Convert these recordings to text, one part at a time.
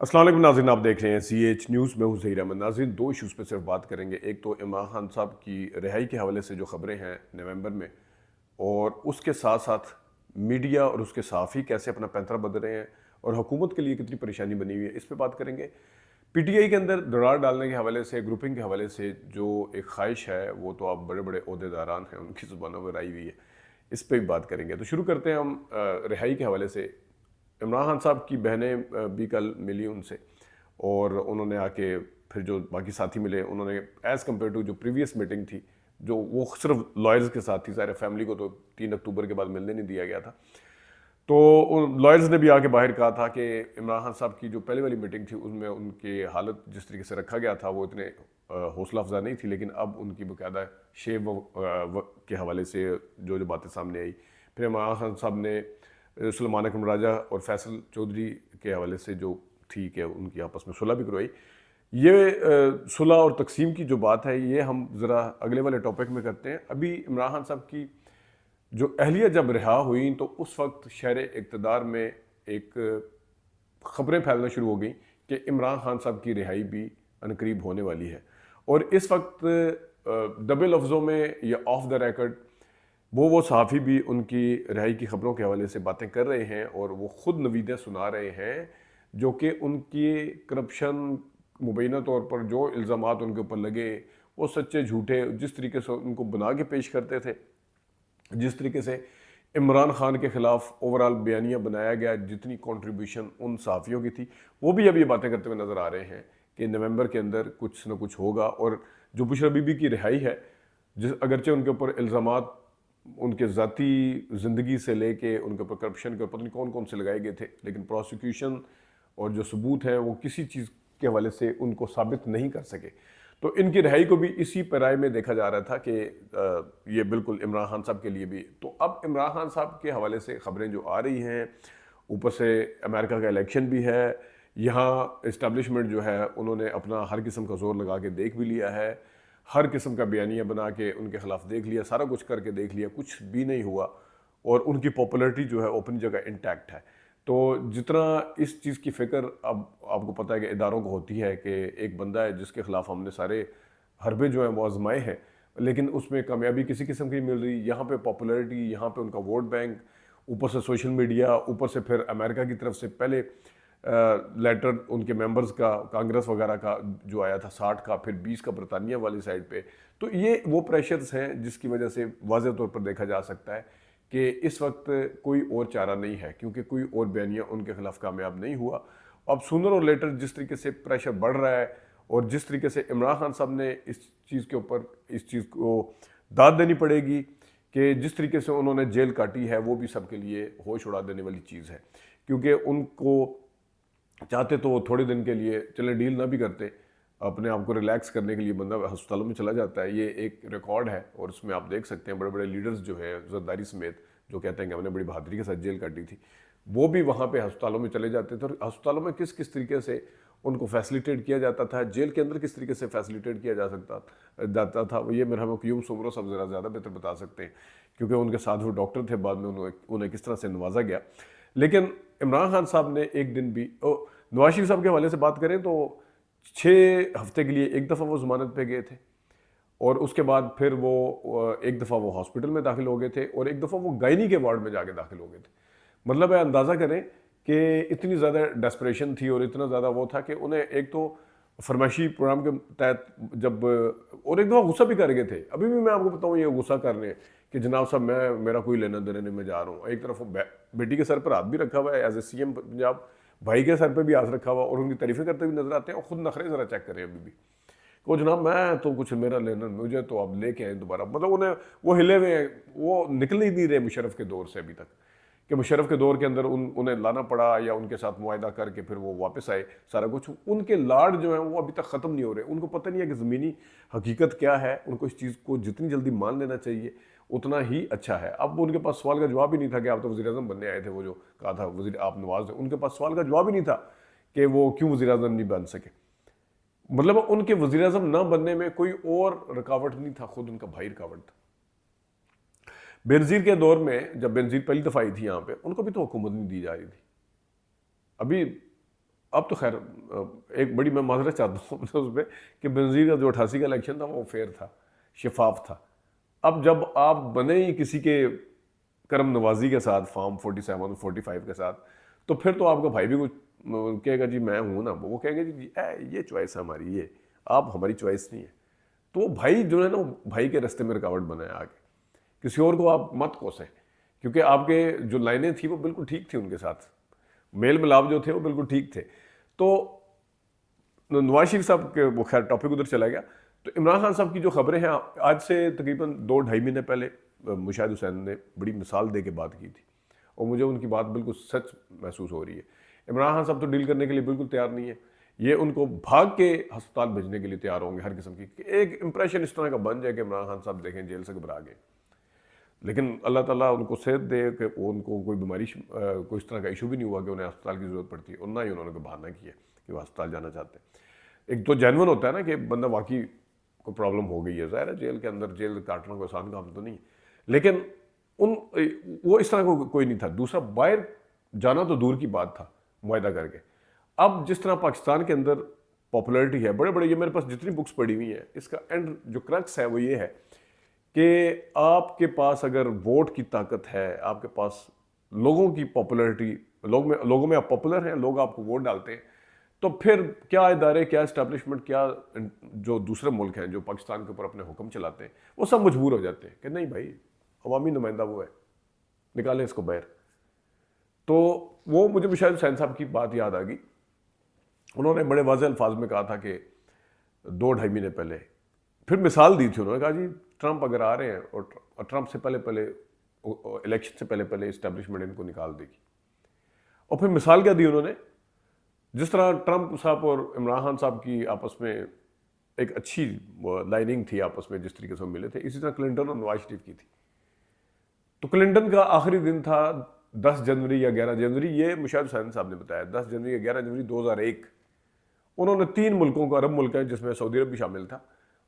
अस्सलाम वालेकुम नाज़रीन, आप देख रहे हैं CH न्यूज़ में हूँ ज़हीर अहमद। नाज़रीन, दो इशूज़ पे सिर्फ बात करेंगे। एक तो इमरान खान साहब की रिहाई के हवाले से जो ख़बरें हैं नवंबर में, और उसके साथ साथ मीडिया और उसके सहाफ़ी कैसे अपना पैंतरा बदल रहे हैं और हुकूमत के लिए कितनी परेशानी बनी हुई है, इस पे बात करेंगे। PTI के अंदर दरार डालने के हवाले से, ग्रुपिंग के हवाले से जो एक ख्वाहिश है, वो तो आप बड़े बड़े ओहदेदारान हैं उनकी ज़ुबानों पर आई हुई है, इस पर भी बात करेंगे। तो शुरू करते हैं हम रिहाई के हवाले से। इमरान खान साहब की बहनें भी कल मिली उनसे, और उन्होंने आके फिर जो बाकी साथी मिले, उन्होंने एज़ कम्पेयर टू जो प्रीवियस मीटिंग थी, जो वो सिर्फ लॉयर्स के साथ थी, सारे फैमिली को तो 3 अक्टूबर के बाद मिलने नहीं दिया गया था। तो लॉयर्स ने भी आके बाहर कहा था कि इमरान खान साहब की जो पहले वाली मीटिंग थी उसमें उनकी हालत जिस तरीके से रखा गया था वो इतने हौसला अफजा नहीं थी, लेकिन अब उनकी बाकायदा शेव के हवाले से जो जो बातें सामने आई। फिर इमरान खान साहब ने सुलेमान अकरम राजा और फैसल चौधरी के हवाले से जो थी कि उनकी आपस में सुलह भी करवाई। ये सुलह और तकसीम की जो बात है, ये हम ज़रा अगले वाले टॉपिक में करते हैं। अभी इमरान खान साहब की जो अहलिया जब रिहा हुई तो उस वक्त शहर इक़्तिदार में एक ख़बरें फैलना शुरू हो गई कि इमरान खान साहब की रिहाई भी अनकरीब होने वाली है। और इस वक्त दबे लफ्ज़ों में या ऑफ द रिकॉर्ड वो सहाफ़ी भी उनकी रिहाई की ख़बरों के हवाले से बातें कर रहे हैं, और वो ख़ुद नवीदें सुना रहे हैं जो कि उनकी करप्शन, मुबैना तौर पर जो इल्ज़ामात उनके ऊपर लगे वो सच्चे झूठे, जिस तरीके से उनको बना के पेश करते थे, जिस तरीके से इमरान खान के ख़िलाफ़ ओवरऑल बयानिया बनाया गया, जितनी कंट्रीब्यूशन उन सहाफ़ियों की थी, वो भी अब ये बातें करते हुए नज़र आ रहे हैं कि नवंबर के अंदर कुछ ना कुछ होगा। और जो बुशरा बीबी की रिहाई है, जिस अगरचे उनके ऊपर इल्ज़ामात उनके ज़ाती ज़िंदगी से लेके उनके ऊपर करप्शन के पता नहीं कौन कौन से लगाए गए थे, लेकिन प्रोसिक्यूशन और जो सबूत हैं वो किसी चीज़ के हवाले से उनको साबित नहीं कर सके। तो इनकी रिहाई को भी इसी पैराए में देखा जा रहा था कि ये बिल्कुल इमरान खान साहब के लिए भी। तो अब इमरान खान साहब के हवाले से ख़बरें जो आ रही हैं, ऊपर से अमेरिका का इलेक्शन भी है, यहाँ इस्टेब्लिशमेंट जो है उन्होंने अपना हर किस्म का जोर लगा के देख भी लिया है, हर किस्म का बयानिया बना के उनके ख़िलाफ़ देख लिया, सारा कुछ करके देख लिया, कुछ भी नहीं हुआ, और उनकी पॉपुलैरिटी जो है अपनी जगह इंटैक्ट है। तो जितना इस चीज़ की फ़िक्र अब आपको पता है कि इदारों को होती है कि एक बंदा है जिसके ख़िलाफ़ हमने सारे हरबे जो हैं वो आजमाए हैं, लेकिन उसमें कामयाबी किसी किस्म की मिल रही, यहाँ पे पॉपुलैरिटी, यहाँ पे उनका वोट बैंक, ऊपर से सोशल मीडिया, ऊपर से फिर अमेरिका की तरफ से पहले लेटर उनके मेंबर्स का, कांग्रेस वगैरह का जो आया था 60 का, फिर 20 का बरतानिया वाली साइड पे। तो ये वो प्रेशर्स हैं जिसकी वजह से वाज़ेह तौर पर देखा जा सकता है कि इस वक्त कोई और चारा नहीं है, क्योंकि कोई और बयानिया उनके खिलाफ कामयाब नहीं हुआ। अब सूनर और लेटर जिस तरीके से प्रेशर बढ़ रहा है, और जिस तरीके से इमरान खान साहब ने इस चीज़ के ऊपर इस चीज़ को दाद देनी पड़ेगी कि जिस तरीके से उन्होंने जेल काटी है, वो भी सबके लिए होश उड़ा देने वाली चीज़ है। क्योंकि उनको चाहते तो वो थोड़े दिन के लिए चले डील ना भी करते, अपने आप को रिलैक्स करने के लिए बंदा अस्पतालों में चला जाता है। ये एक रिकॉर्ड है, और उसमें आप देख सकते हैं बड़े बड़े लीडर्स जो है जरदारी समेत, जो कहते हैं कि हमने बड़ी बहादुरी के साथ जेल काटी थी, वो भी वहाँ पे अस्पतालों में चले जाते थे। और अस्पतालों में किस किस तरीके से उनको फैसिलिटेट किया जाता था, जेल के अंदर किस तरीके से फैसिलिटेट किया जाता था, ये मेरा हम क्यूम सुमरो सब ज़रा ज़्यादा बेहतर बता सकते हैं, क्योंकि उनके साथ वो डॉक्टर थे, बाद में उन्हें किस तरह से नवाजा गया। लेकिन इमरान खान साहब ने एक दिन भी नवाज शरीफ साहब के हवाले से बात करें तो 6 हफ्ते के लिए एक दफ़ा वो ज़मानत पे गए थे, और उसके बाद फिर वो एक दफ़ा वो हॉस्पिटल में दाखिल हो गए थे, और एक दफ़ा वो गायनी के वार्ड में जाके दाखिल हो गए थे। मतलब है, अंदाज़ा करें कि इतनी ज़्यादा डेस्परेशन थी और इतना ज़्यादा वो था कि उन्हें एक तो फरमाइशी प्रोग्राम के तहत जब, और एक दफ़ा गुस्सा भी कर गए थे। अभी भी मैं आपको बताऊँ ये गुस्सा कर रहे हैं कि जनाब साहब मेरा कोई लेना देना नहीं, मैं जा रहा हूँ। एक तरफ वो बेटी के सर पर हाथ भी रखा हुआ है एज ए CM पंजाब, भाई के सर पे भी हाथ रखा हुआ, और उनकी तारीफें करते हुए नजर आते हैं, और खुद नखरे ज़रा चेक करें अभी भी को जनाब मैं तो कुछ मेरा लेना, मुझे तो अब लेके आए दोबारा। मतलब उन्हें वो हिले हुए हैं, वो निकल ही नहीं रहे मुशर्रफ के दौर से अभी तक, कि मुशर्रफ के दौर के अंदर उन्हें लाना पड़ा या उनके साथ मुआयदा करके फिर वो वापस आए। सारा कुछ उनके लाड जो है वो अभी तक ख़त्म नहीं हो रहे। उनको पता नहीं है कि ज़मीनी हकीकत क्या है। उनको इस चीज़ को जितनी जल्दी मान लेना चाहिए उतना ही अच्छा है। अब उनके पास सवाल का जवाब ही नहीं था कि आप तो वज़ीर-ए-आज़म बनने आए थे, वो जो कहा था वज़ीर आप नवाज, उनके पास सवाल का जवाब ही नहीं था कि वो क्यों वज़ीर-ए-आज़म नहीं बन सके। मतलब उनके वज़ीर-ए-आज़म ना बनने में कोई और रुकावट नहीं था, खुद उनका भाई रुकावट था। बेनज़ीर के दौर में जब बेनज़ीर पहली दफ़ा आई थी यहाँ पे, उनको भी तो हुकूमत नहीं दी जा रही थी। अभी अब तो खैर एक बड़ी मैं माजरत चाहता हूँ उस पर कि बेनज़ीर का जो 88 का इलेक्शन था वो फेयर था, शफाफ था। अब जब आप बने ही किसी के करम नवाजी के साथ, फॉर्म 47 45 के साथ, तो फिर तो आपका भाई भी कुछ कहेगा जी मैं हूँ ना, वो कहेंगे जी ये चॉइस है हमारी, ये आप हमारी चॉइस नहीं है। तो वो भाई जो है ना, वो भाई के रास्ते में रुकावट बनाए आगे, किसी और को आप मत कोसें, क्योंकि आपके जो लाइनें थी वो बिल्कुल ठीक थी, उनके साथ मेल मिलाप जो थे वो बिल्कुल ठीक थे। तो नवाज शरीफ साहब के, वो खैर टॉपिक उधर चला गया। तो इमरान खान साहब की जो खबरें हैं, आज से तकरीबन 2-2.5 महीने पहले मुशाहिद हुसैन ने बड़ी मिसाल दे के बात की थी, और मुझे उनकी बात बिल्कुल सच महसूस हो रही है। इमरान खान साहब तो डील करने के लिए बिल्कुल तैयार नहीं है, ये उनको भाग के अस्पताल भेजने के लिए तैयार होंगे हर किस्म की, एक इंप्रेशन इस तरह का बन जाए कि इमरान खान साहब देखें जेल से घबरा गए। लेकिन अल्लाह ताला उनको सेहत दे कि उनको कोई बीमारी, कोई इस तरह का इशू भी नहीं हुआ कि उन्हें अस्पताल की ज़रूरत पड़ती है, और ना ही उन्होंने कोई बहाना किया कि वो अस्पताल जाना चाहते हैं। एक तो जेन्युइन होता है ना कि बंदा वाकई को प्रॉब्लम हो गई है, ज़ाहिर है जेल के अंदर जेल काटना कोई आसान काम तो नहीं है, लेकिन वो इस तरह को कोई नहीं था। दूसरा, बाहर जाना तो दूर की बात था मुआहदा करके। अब जिस तरह पाकिस्तान के अंदर पॉपुलैरिटी है, बड़े बड़े, ये मेरे पास जितनी बुक्स पढ़ी हुई हैं, इसका एंड जो क्रक्स है वो ये है कि आपके पास अगर वोट की ताकत है, आपके पास लोगों की पॉपुलैरिटी, लोगों में आप पॉपुलर हैं, लोग आपको वोट डालते हैं, तो फिर क्या इदारे, क्या इस्टेब्लिशमेंट, क्या जो दूसरे मुल्क हैं जो पाकिस्तान के ऊपर अपने हुक्म चलाते हैं, वो सब मजबूर हो जाते हैं कि नहीं भाई, अवामी नुमाइंदा वो है, निकालें इसको बाहर। तो वो मुझे मुशाहिद हुसैन साहब की बात याद आ गई। उन्होंने बड़े वाज़ेह अल्फाज में कहा था कि 2-2.5 महीने पहले, फिर मिसाल दी थी, उन्होंने कहा जी ट्रंप अगर आ रहे हैं और ट्रंप से पहले पहले, इलेक्शन से पहले पहले इस्टेब्लिशमेंट इनको निकाल देगी। और फिर मिसाल क्या दी उन्होंने, जिस तरह ट्रंप साहब और इमरान खान साहब की आपस में एक अच्छी लाइनिंग थी आपस में, जिस तरीके से वो मिले थे, इसी तरह क्लिंटन और नवाज शरीफ की थी। तो क्लिंटन का आखिरी दिन था 10 जनवरी या 11 जनवरी, ये मुशाहिद हुसैन साहब ने बताया, 10 जनवरी या 11 जनवरी 2001। उन्होंने 3 मुल्कों को, अरब मुल्क है जिसमें सऊदी अरब भी शामिल था,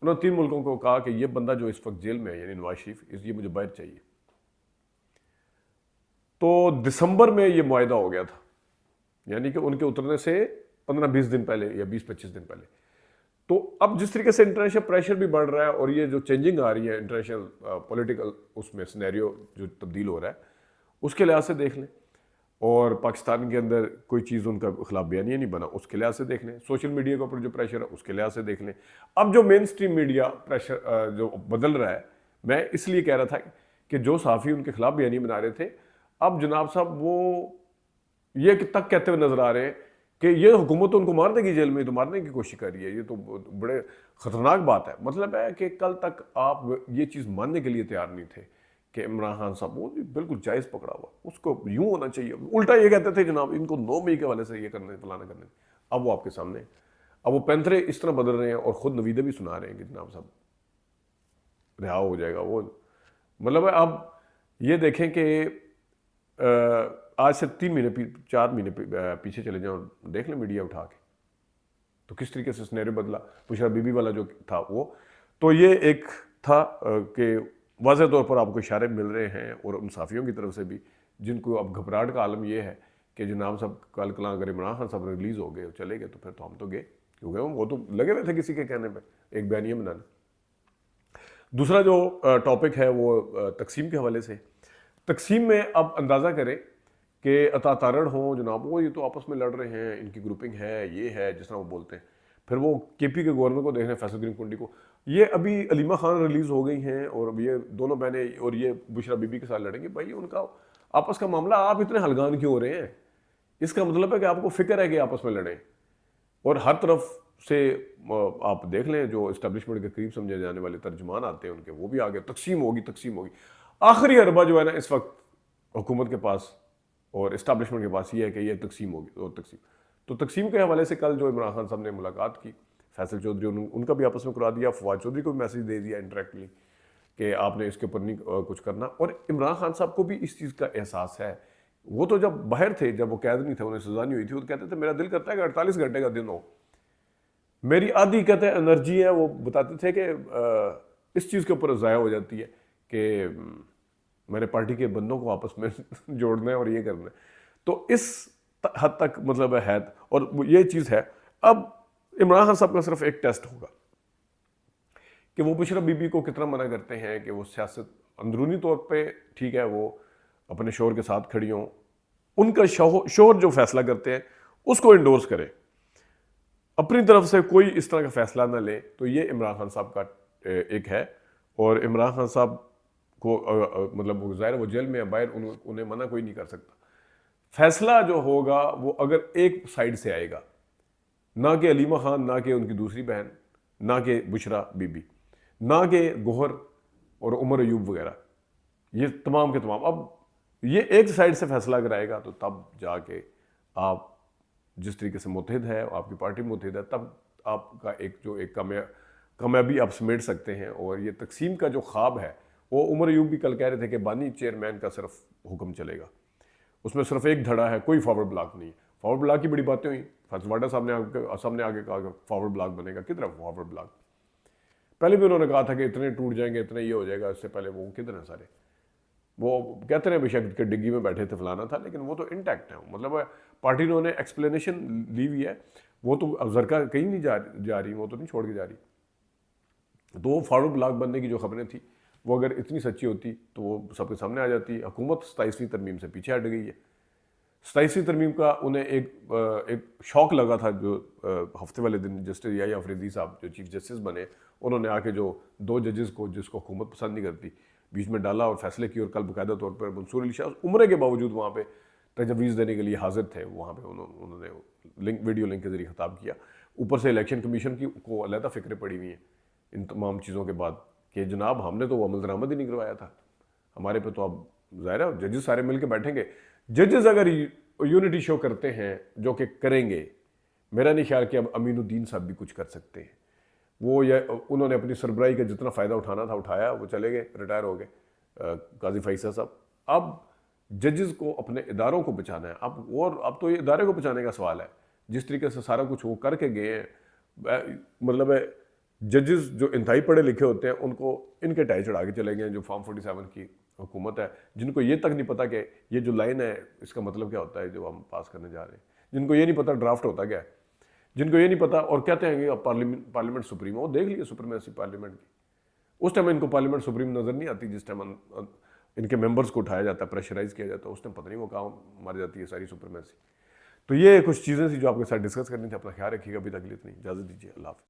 उन्होंने 3 मुल्कों को कहा कि ये बंदा जो इस वक्त जेल में है, यानी नवाज शरीफ, ये मुझे बाहर चाहिए। तो दिसंबर में ये मुआहदा हो गया था, यानी कि उनके उतरने से 15-20 दिन पहले या 20-25 दिन पहले। तो अब जिस तरीके से इंटरनेशनल प्रेशर भी बढ़ रहा है और ये जो चेंजिंग आ रही है इंटरनेशनल पॉलिटिकल उसमें सिनेरियो जो तब्दील हो रहा है, उसके लिहाज से देख लें, और पाकिस्तान के अंदर कोई चीज़ उनका खिलाफ बयानिया नहीं बना, उसके लिहाज से देख लें, सोशल मीडिया के ऊपर जो प्रेशर है उसके लिहाज से देख लें। अब जो मेन स्ट्रीम मीडिया प्रेशर जो बदल रहा है, मैं इसलिए कह रहा था कि जो सहाफ़ी उनके खिलाफ बयानी बना रहे थे, अब जनाब साहब वो ये तक कहते हुए नजर आ रहे हैं कि ये हुकूमत तो उनको मार देगी जेल में, तो मारने की कोशिश कर रही है, ये तो बड़े ख़तरनाक बात है। मतलब है कि कल तक आप ये चीज़ मानने के लिए तैयार नहीं थे कि इमरान खान साहब वो बिल्कुल जायज़ पकड़ा हुआ, उसको यूँ होना चाहिए, उल्टा ये कहते थे जनाब इनको 9 मई के वाले से ये करने फलाना करने। अब वो आपके सामने, अब वो पैंतरे इस तरह बदल रहे हैं और ख़ुद नवीदे भी सुना रहे हैं कि जनाब साहब रिहा हो जाएगा वो। मतलब आप ये देखें कि आज से 3 महीने 4 महीने पीछे चले जाओ, देख लें मीडिया उठा के, तो किस तरीके से सिनेरियो बदला। बुशरा बीबी वाला जो था वो, तो ये एक था कि वाज़ेह तौर पर आपको इशारे मिल रहे हैं और मुसाफियों की तरफ से भी, जिनको अब घबराहट का आलम ये है कि जनाब साहब कल कला अगर इमरान खान साहब रिलीज़ हो गए, चले गए, तो फिर तो हम तो गए, क्योंकि वो तो लगे हुए थे किसी के कहने पर एक बयानिया बनाने। दूसरा जो टॉपिक है वो तकसीम के हवाले से। तकसीम में अब अंदाज़ा करें कि अतातारड़ हों जनाब, वो ये तो आपस में लड़ रहे हैं, इनकी ग्रुपिंग है, ये है, जिस तरह वो बोलते हैं। फिर वो केपी के गवर्नर को देख रहे हैं, फैसल ग्रीन कुंडी को। ये अभी अलीमा खान रिलीज़ हो गई हैं और अब ये दोनों बहनें और ये बुशरा बीबी के साथ लड़ेंगे। भाई उनका आपस का मामला, आप इतने हलगान क्यों हो रहे हैं? इसका मतलब है कि आपको फिक्र है कि आपस में लड़ें। और हर तरफ से आप देख लें, जो इस्टेब्लिशमेंट के करीब समझे जाने वाले तर्जुमान आते हैं उनके, वो भी आगे तकसीम होगी, तकसीम होगी। आखिरी अरबा जो है ना इस वक्त हुकूमत के पास और इस्टेब्लिशमेंट के पास ये है कि ये तकसीम होगी और तकसीम। तो तकसीम के हवाले से कल जो इमरान खान साहब ने मुलाकात की, फैसल चौधरी, उनका भी आपस में करा दिया, फवाद चौधरी को भी मैसेज दे दिया इंडायरेक्टली कि आपने इसके ऊपर नहीं कुछ करना। और इमरान खान साहब को भी इस चीज़ का एहसास है। वो तो जब बाहर थे, जब वो कैद नहीं थे, उन्हें सजा नहीं हुई थी, वो कहते थे मेरा दिल करता है कि 48 घंटे का दिन हो, मेरी आधी कहते हैं एनर्जी है, वो बताते थे कि इस चीज़ के ऊपर ज़ाया हो जाती है कि मैंने पार्टी के बंदों को आपस में जोड़ना है और ये करना है। तो इस हद तक मतलब है, और ये चीज़ है। अब इमरान खान साहब का सिर्फ एक टेस्ट होगा कि वो बुशरा बीबी को कितना मना करते हैं कि वो सियासत अंदरूनी तौर पे ठीक है, वो अपने शोहर के साथ खड़ी हों, उनका शोहर जो फैसला करते हैं उसको इंडोर्स करें, अपनी तरफ से कोई इस तरह का फैसला ना ले। तो ये इमरान खान साहब का एक है। और इमरान खान साहब को मतलब ज़ाहिर वो जेल में है, बाहर उन्हें मना कोई नहीं कर सकता। फैसला जो होगा वो अगर एक साइड से आएगा, ना कि अलीमा खान, ना कि उनकी दूसरी बहन, ना कि बुशरा बीबी, ना कि गोहर और उमर अयूब वगैरह, ये तमाम के तमाम, अब ये एक साइड से फैसला अगर आएगा तो तब जाके आप जिस तरीके से मुतहिद है, आपकी पार्टी मुतहिद है, तब आपका एक कामयाबी आप समेट सकते हैं। और ये तकसीम का जो ख्वाब है, वो उमर अयूब भी कल कह रहे थे कि बानी चेयरमैन का सिर्फ हुक्म चलेगा, उसमें सिर्फ एक धड़ा है, कोई फॉरवर्ड ब्लॉक नहीं। फॉरवर्ड ब्लॉक की बड़ी बातें हुई, फजवाडा सामने आगे कहा फॉरवर्ड ब्लॉक बनेगा, किधर है फॉरवर्ड ब्लॉक? पहले भी उन्होंने कहा था कि इतने टूट जाएंगे, इतने ये हो जाएगा, इससे पहले वो किधर है सारे? वो कहते हैं बेशक के डिग्गी में बैठे थे, फलाना था, लेकिन वो तो इंटैक्ट है। मतलब पार्टी ने उन्हें एक्सप्लेनेशन ली हुई है, वो तो अफजरका कहीं नहीं जा रही, वो तो नहीं छोड़ के जा रही। तो वो फॉरवर्ड ब्लॉक बनने की जो खबरें थी, वो अगर इतनी सच्ची होती तो वो सबके सामने आ जाती। हुकूमत 27वीं तरमीम से पीछे हट गई है। 27वीं तरमीम का उन्हें एक शौक लगा था, जो हफ्ते वाले दिन जस्टिस याह्या अफरीदी साहब जो चीफ जस्टिस बने, उन्होंने आके जो 2 जजेस को, जिसको हुकूमत पसंद नहीं करती, बीच में डाला और फैसले किए। और कल बाकायदा तौर पर मंसूर अली शाह उम्र के बावजूद वहाँ पे तजवीज़ देने के लिए हाजिर थे। वहाँ पे उन्होंने वीडियो लिंक के जरिए खिताब किया। ऊपर से इलेक्शन कमीशन की को अलहदा फिक्रें पड़ी हुई हैं इन तमाम चीज़ों के बाद कि जनाब हमने तो वो अमल दरामद ही नहीं करवाया था, हमारे पे तो अब ज़ाहिर है जजेस सारे मिल के बैठेंगे। जजेस अगर यूनिटी शो करते हैं, जो कि करेंगे, मेरा नहीं ख्याल कि अब अमीनुद्दीन साहब भी कुछ कर सकते हैं। वो या उन्होंने अपनी सरबराही का जितना फ़ायदा उठाना था उठाया, वो चले गए, रिटायर हो गए काजी फैसल साहब। अब जजेस को अपने इदारों को बचाना है। अब तो ये इदारे को बचाने का सवाल है। जिस तरीके से सारा कुछ वो करके गए हैं, मतलब जजेस जो इंतहाई पढ़े लिखे होते हैं, उनको इनके टाई चढ़ा के चले गए, जो फॉर्म 47 की हुकूमत है, जिनको ये तक नहीं पता कि ये जो लाइन है इसका मतलब क्या होता है जो हम पास करने जा रहे हैं, जिनको ये नहीं पता ड्राफ्ट होता क्या है, जिनको ये नहीं पता, और कहते हैं कि पार्लियामेंट सुप्रीम। वो देख लिए सुप्रीमेसी पार्लियामेंट की, उस टाइम इनको पार्लियामेंट सुप्रीम नज़र नहीं आती। जिस टाइम इनके मेंबर्स को उठाया जाता है, प्रेशराइज किया जाता है, उस टाइम पता नहीं वो कहाँ मर जाती है सारी सुप्रीमेसी। तो ये कुछ चीज़ें थी जो आपके साथ डिस्कस करनी थी। अपना ख्याल रखिएगा, अभी तक इतनी इजाज़त दीजिए, अल्लाह हाफ़िज़।